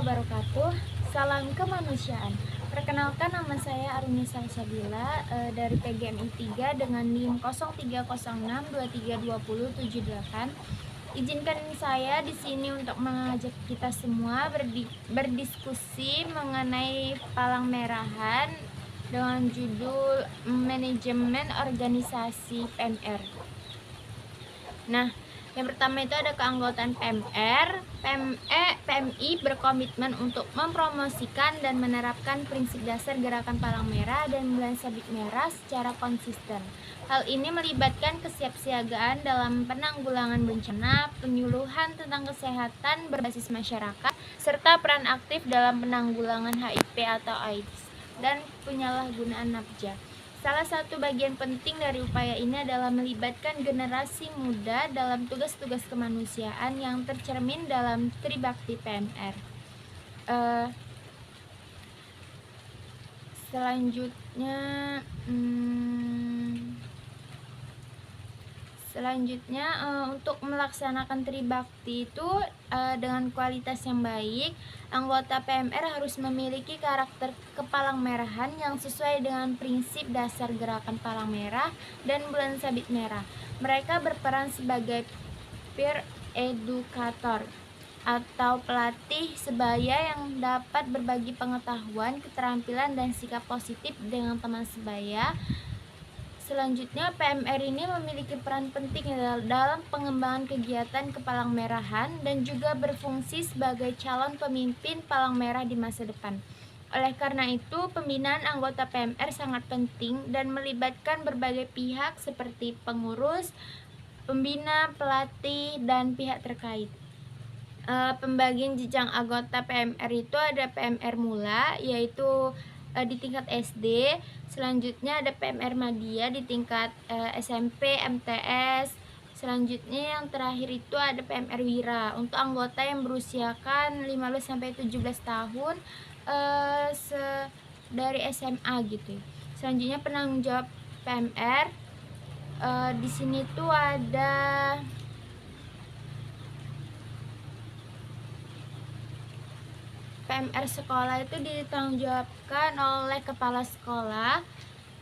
wabarakatuh. Salam kemanusiaan. Perkenalkan, nama saya Aruni Salsabila dari PGMI 3 dengan NIM 0306232078. Izinkan saya di sini untuk mengajak kita semua berdiskusi mengenai palang merahan dengan judul manajemen organisasi PMR. Nah, yang pertama itu ada keanggotaan PMR. PMI berkomitmen untuk mempromosikan dan menerapkan prinsip dasar Gerakan Palang Merah dan Bulan Sabit Merah secara konsisten. Hal ini melibatkan kesiapsiagaan dalam penanggulangan bencana, penyuluhan tentang kesehatan berbasis masyarakat, serta peran aktif dalam penanggulangan HIV atau AIDS dan penyalahgunaan nafsa. Salah satu bagian penting dari upaya ini adalah melibatkan generasi muda dalam tugas-tugas kemanusiaan yang tercermin dalam Tribakti PMR. Selanjutnya untuk melaksanakan Tribakti itu dengan kualitas yang baik, anggota PMR harus memiliki karakter kepalang merahan yang sesuai dengan prinsip dasar Gerakan Palang Merah dan Bulan Sabit Merah. Mereka berperan sebagai peer educator atau pelatih sebaya yang dapat berbagi pengetahuan, keterampilan, dan sikap positif dengan teman sebaya. Selanjutnya, PMR ini memiliki peran penting dalam pengembangan kegiatan kepalang merahan dan juga berfungsi sebagai calon pemimpin palang merah di masa depan. Oleh karena itu, pembinaan anggota PMR sangat penting dan melibatkan berbagai pihak seperti pengurus, pembina, pelatih, dan pihak terkait. Pembagian jenjang anggota PMR itu ada PMR mula, yaitu di tingkat SD. Selanjutnya ada PMR Madya di tingkat SMP, MTS. Selanjutnya yang terakhir itu ada PMR Wira untuk anggota yang berusiakan 15-17 tahun dari SMA gitu. Selanjutnya penanggung jawab PMR. Di sini tuh ada PMR sekolah itu ditanggungjawabkan oleh kepala sekolah.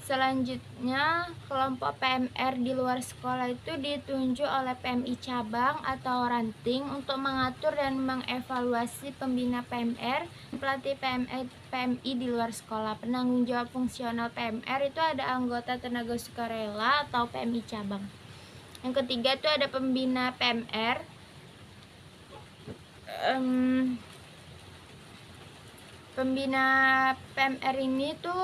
Selanjutnya, kelompok PMR di luar sekolah itu ditunjuk oleh PMI cabang atau ranting untuk mengatur dan mengevaluasi pembina PMR, pelatih PMI di luar sekolah. Penanggung jawab fungsional PMR itu ada anggota tenaga sukarela atau PMI cabang. Yang ketiga itu ada pembina PMR. Pembina PMR ini tuh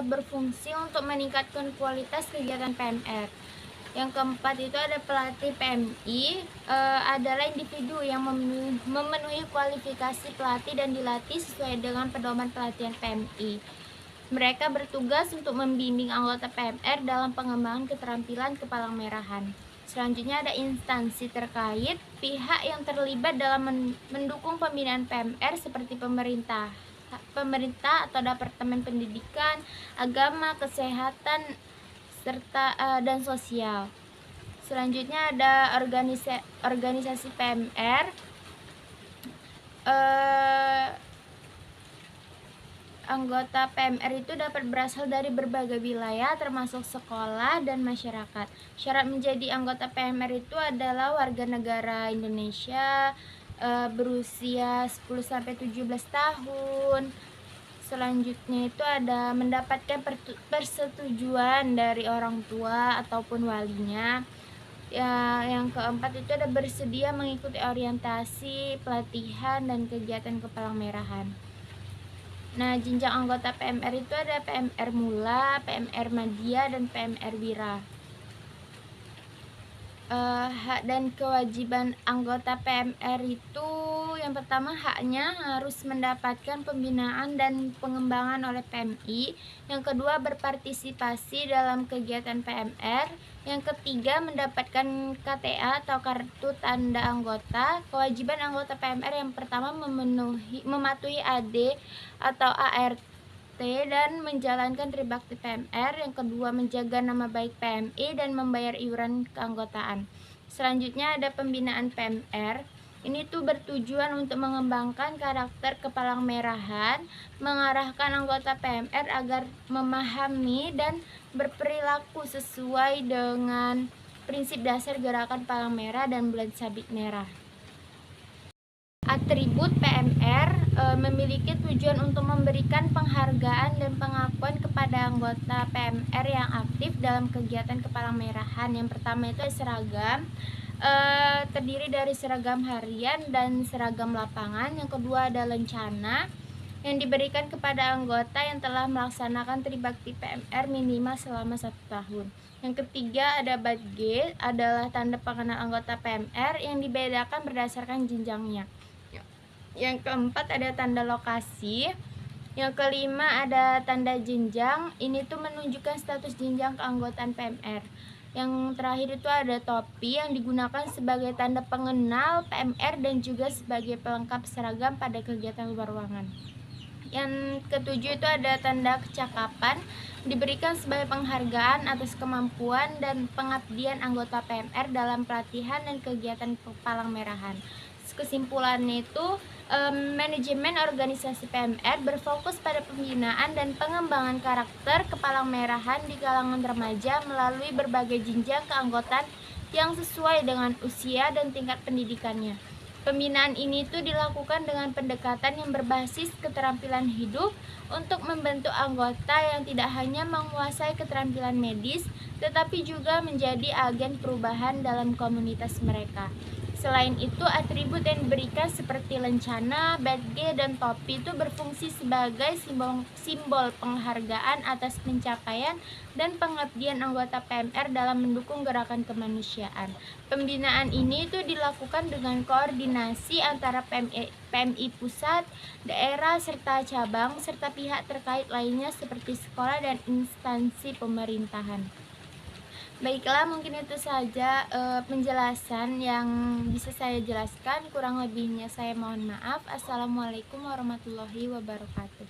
berfungsi untuk meningkatkan kualitas kegiatan PMR. Yang keempat itu ada pelatih PMI, adalah individu yang memenuhi kualifikasi pelatih dan dilatih sesuai dengan pedoman pelatihan PMI. Mereka bertugas untuk membimbing anggota PMR dalam pengembangan keterampilan kepalang merahan. Selanjutnya ada instansi terkait, pihak yang terlibat dalam mendukung pembinaan PMR seperti pemerintah atau Departemen Pendidikan, Agama, Kesehatan, serta dan Sosial. Selanjutnya ada organisasi PMR. Anggota PMR itu dapat berasal dari berbagai wilayah termasuk sekolah dan masyarakat. Syarat menjadi anggota PMR itu adalah warga negara Indonesia, berusia 10-17 tahun. Selanjutnya itu ada mendapatkan persetujuan dari orang tua ataupun walinya. Yang keempat itu ada bersedia mengikuti orientasi, pelatihan, dan kegiatan kepalang merahan. Nah, jenjang anggota PMR itu ada PMR mula, PMR Madya, dan PMR Wira. Hak dan kewajiban anggota PMR itu yang pertama, haknya harus mendapatkan pembinaan dan pengembangan oleh PMI. Yang kedua, berpartisipasi dalam kegiatan PMR. Yang ketiga, mendapatkan KTA atau kartu tanda anggota. Kewajiban anggota PMR yang pertama mematuhi AD atau ART dan menjalankan Tribakti PMR. Yang kedua, menjaga nama baik PMI dan membayar iuran keanggotaan. Selanjutnya ada pembinaan PMR. Ini tuh bertujuan untuk mengembangkan karakter kepalang merahan, mengarahkan anggota PMR agar memahami dan berperilaku sesuai dengan prinsip dasar gerakan palang merah dan bulan sabit merah. Atribut PMR memiliki tujuan untuk memberikan penghargaan dan pengakuan kepada anggota PMR yang aktif dalam kegiatan kepalang merahan. Yang pertama itu seragam, terdiri dari seragam harian dan seragam lapangan. Yang kedua ada lencana yang diberikan kepada anggota yang telah melaksanakan tribakti PMR minimal selama 1 tahun. Yang ketiga ada badge, adalah tanda pengenal anggota PMR yang dibedakan berdasarkan jenjangnya. Yang keempat ada tanda lokasi. Yang kelima ada tanda jenjang, ini tuh menunjukkan status jenjang keanggotaan PMR. Yang terakhir itu ada topi yang digunakan sebagai tanda pengenal PMR dan juga sebagai pelengkap seragam pada kegiatan luar ruangan. Yang ketujuh itu ada tanda kecakapan, diberikan sebagai penghargaan atas kemampuan dan pengabdian anggota PMR dalam pelatihan dan kegiatan kepalang merahan. Kesimpulannya itu, manajemen organisasi PMR berfokus pada pembinaan dan pengembangan karakter kepalang merahan di kalangan remaja melalui berbagai jenjang keanggotaan yang sesuai dengan usia dan tingkat pendidikannya. Pembinaan ini tuh dilakukan dengan pendekatan yang berbasis keterampilan hidup untuk membentuk anggota yang tidak hanya menguasai keterampilan medis, tetapi juga menjadi agen perubahan dalam komunitas mereka. Selain itu, atribut yang diberikan seperti lencana, badge, dan topi itu berfungsi sebagai simbol penghargaan atas pencapaian dan pengabdian anggota PMR dalam mendukung gerakan kemanusiaan. Pembinaan ini itu dilakukan dengan koordinasi antara PMI pusat, daerah, serta cabang, serta pihak terkait lainnya seperti sekolah dan instansi pemerintahan. Baiklah, mungkin itu saja penjelasan yang bisa saya jelaskan. Kurang lebihnya saya mohon maaf. Assalamualaikum warahmatullahi wabarakatuh.